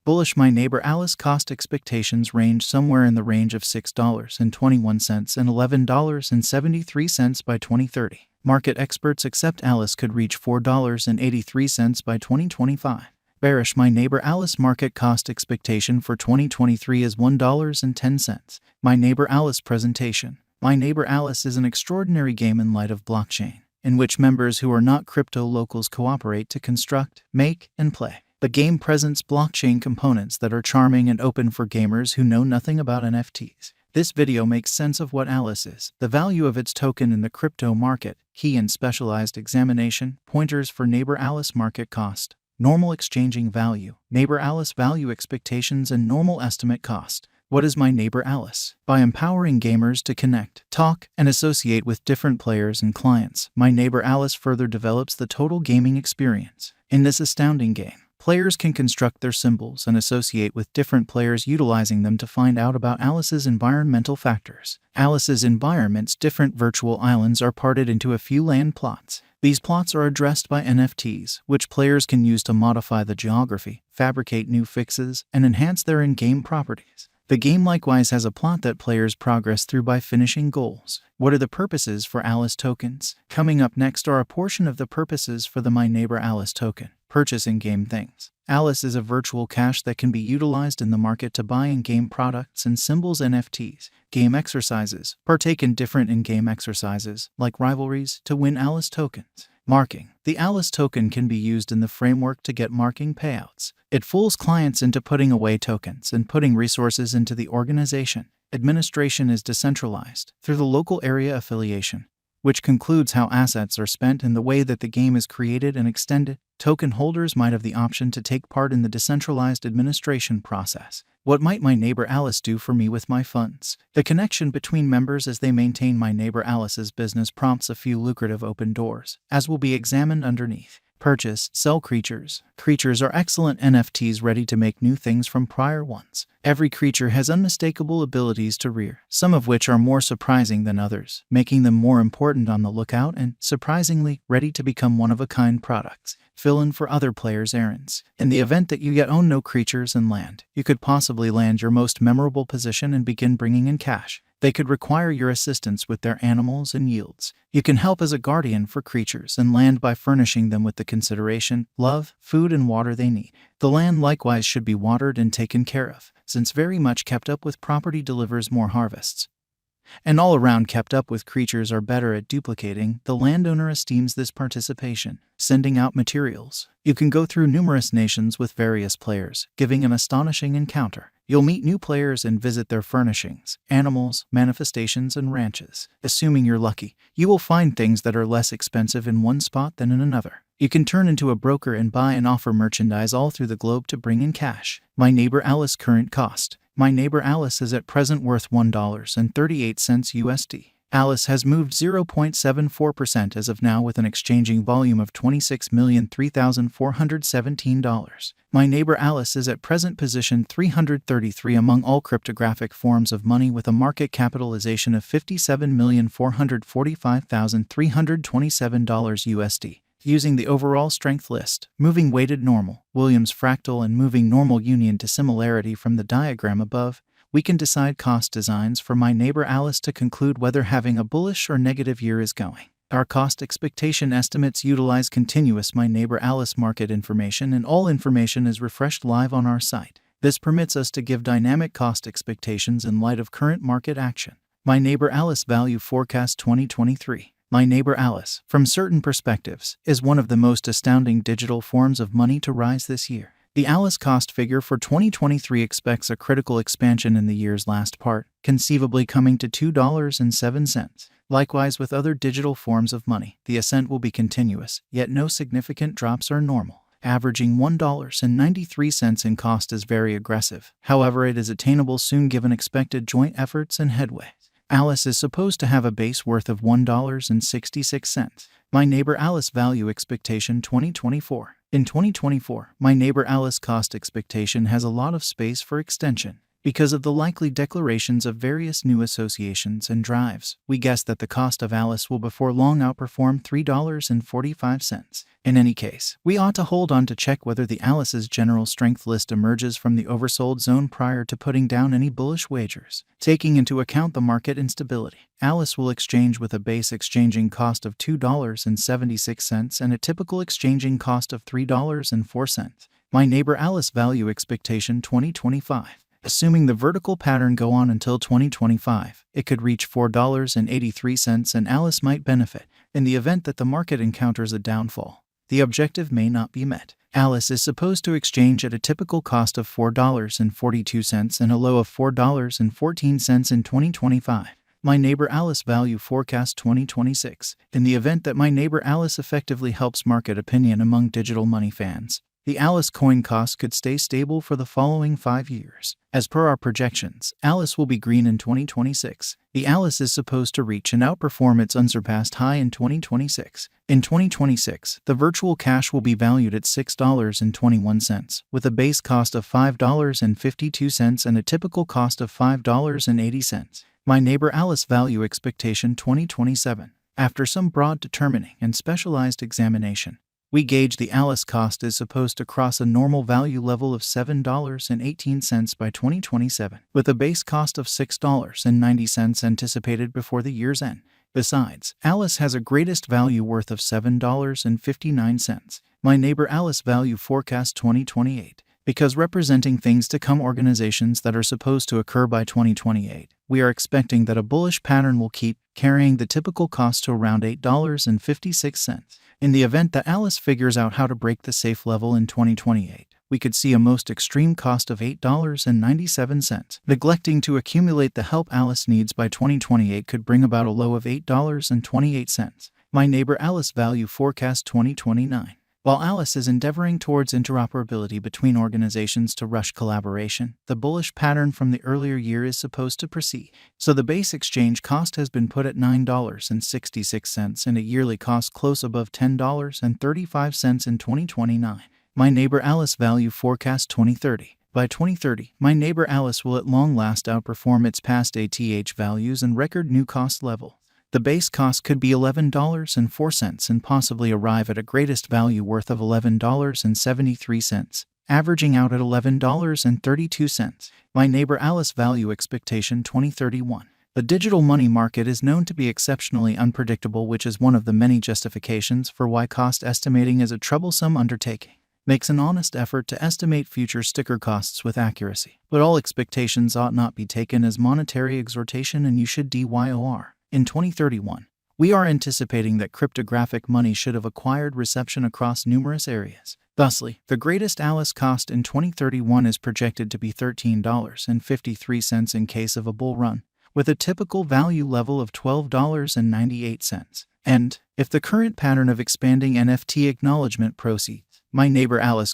Bullish. My neighbor Alice cost expectations range somewhere in the range of $6.21 and $11.73 by 2030. Market experts accept Alice could reach $4.83 by 2025. Bearish. My neighbor Alice market cost expectation for 2023 is $1.10. My neighbor Alice presentation. My Neighbor Alice is an extraordinary game in light of blockchain, in which members who are not crypto locals cooperate to construct, make, and play. The game presents blockchain components that are charming and open for gamers who know nothing about NFTs. This video makes sense of what Alice is, the value of its token in the crypto market, key and specialized examination, pointers for Neighbor Alice market cost, normal exchanging value, Neighbor Alice value expectations, and normal estimate cost. What is My Neighbor Alice? By empowering gamers to connect, talk, and associate with different players and clients, My Neighbor Alice further develops the total gaming experience. In this astounding game, players can construct their symbols and associate with different players, utilizing them to find out about Alice's environmental factors. Alice's environment's different virtual islands are parted into a few land plots. These plots are addressed by NFTs, which players can use to modify the geography, fabricate new fixes, and enhance their in-game properties. The game likewise has a plot that players progress through by finishing goals. What are the purposes for Alice tokens? Coming up next are a portion of the purposes for the My Neighbor Alice token. Purchase in-game things. Alice is a virtual cash that can be utilized in the market to buy in-game products and symbols. NFTs. Game exercises. Partake in different in-game exercises, like rivalries, to win Alice tokens. Marking. The Alice token can be used in the framework to get marking payouts. It fools clients into putting away tokens and putting resources into the organization. Administration is decentralized through the local area affiliation, which concludes how assets are spent and the way that the game is created and extended. Token holders might have the option to take part in the decentralized administration process. What might My Neighbor Alice do for me with my funds? The connection between members as they maintain My Neighbor Alice's business prompts a few lucrative open doors, as will be examined underneath. Purchase, sell creatures. Creatures are excellent NFTs ready to make new things from prior ones. Every creature has unmistakable abilities to rear, some of which are more surprising than others, making them more important on the lookout and, surprisingly, ready to become one-of-a-kind products. Fill in for other players' errands. In the event that you yet own no creatures and land, you could possibly land your most memorable position and begin bringing in cash. They could require your assistance with their animals and yields. You can help as a guardian for creatures and land by furnishing them with the consideration, love, food, and water they need. The land likewise should be watered and taken care of, since very much kept up with property delivers more harvests. And all around kept up with creatures are better at duplicating. The landowner esteems this participation. Sending out materials. You can go through numerous nations with various players, giving an astonishing encounter. You'll meet new players and visit their furnishings, animals, manifestations, and ranches. Assuming you're lucky, you will find things that are less expensive in one spot than in another. You can turn into a broker and buy and offer merchandise all through the globe to bring in cash. My Neighbor Alice current cost. My Neighbor Alice is at present worth $1.38 USD. Alice has moved 0.74% as of now with an exchanging volume of $26,003,417. My Neighbor Alice is at present position 333 among all cryptographic forms of money with a market capitalization of $57,445,327 USD. Using the overall strength list, moving weighted normal, Williams fractal, and moving normal union to similarity from the diagram above, we can decide cost designs for My Neighbor Alice to conclude whether having a bullish or negative year is going. Our cost expectation estimates utilize continuous My Neighbor Alice market information, and all information is refreshed live on our site. This permits us to give dynamic cost expectations in light of current market action. My Neighbor Alice value forecast 2023. My Neighbor Alice, from certain perspectives, is one of the most astounding digital forms of money to rise this year. The Alice cost figure for 2023 expects a critical expansion in the year's last part, conceivably coming to $2.07. Likewise with other digital forms of money, the ascent will be continuous, yet no significant drops are normal. Averaging $1.93 in cost is very aggressive. However, it is attainable soon given expected joint efforts and headway. Alice is supposed to have a base worth of $1.66. My Neighbor Alice value expectation 2024. In 2024, My Neighbor Alice cost expectation has a lot of space for extension. Because of the likely declarations of various new associations and drives, we guess that the cost of Alice will before long outperform $3.45. In any case, we ought to hold on to check whether the Alice's general strength list emerges from the oversold zone prior to putting down any bullish wagers. Taking into account the market instability, Alice will exchange with a base exchanging cost of $2.76 and a typical exchanging cost of $3.04. My neighbor Alice value expectation 2025. Assuming the vertical pattern go on until 2025, it could reach $4.83 and Alice might benefit. In the event that the market encounters a downfall, the objective may not be met. Alice is supposed to exchange at a typical cost of $4.42 and a low of $4.14 in 2025. My neighbor Alice value forecast 2026. In the event that my neighbor Alice effectively helps market opinion among digital money fans, the Alice coin cost could stay stable for the following 5 years. As per our projections, Alice will be green in 2026. The Alice is supposed to reach and outperform its unsurpassed high in 2026. In 2026, the virtual cash will be valued at $6.21, with a base cost of $5.52 and a typical cost of $5.80. My neighbor Alice value expectation 2027. After some broad determining and specialized examination, we gauge the Alice cost is supposed to cross a normal value level of $7.18 by 2027, with a base cost of $6.90 anticipated before the year's end. Besides, Alice has a greatest value worth of $7.59. My neighbor Alice value forecast 2028. Because representing things to come organizations that are supposed to occur by 2028, we are expecting that a bullish pattern will keep carrying the typical cost to around $8.56. In the event that Alice figures out how to break the safe level in 2028, we could see a most extreme cost of $8.97. Neglecting to accumulate the help Alice needs by 2028 could bring about a low of $8.28. My neighbor Alice value forecast 2029. While Alice is endeavoring towards interoperability between organizations to rush collaboration, the bullish pattern from the earlier year is supposed to proceed. So the base exchange cost has been put at $9.66 and a yearly cost close above $10.35 in 2029. My neighbor Alice value forecast 2030. By 2030, my neighbor Alice will at long last outperform its past ATH values and record new cost level. The base cost could be $11.04 and possibly arrive at a greatest value worth of $11.73, averaging out at $11.32. My neighbor Alice value expectation 2031. The digital money market is known to be exceptionally unpredictable, which is one of the many justifications for why cost estimating is a troublesome undertaking. Makes an honest effort to estimate future sticker costs with accuracy, but all expectations ought not be taken as monetary exhortation and you should DYOR. In 2031, we are anticipating that cryptographic money should have acquired reception across numerous areas. Thusly, the greatest Alice cost in 2031 is projected to be $13.53 in case of a bull run, with a typical value level of $12.98. And, if the current pattern of expanding NFT acknowledgement proceeds, my neighbor Alice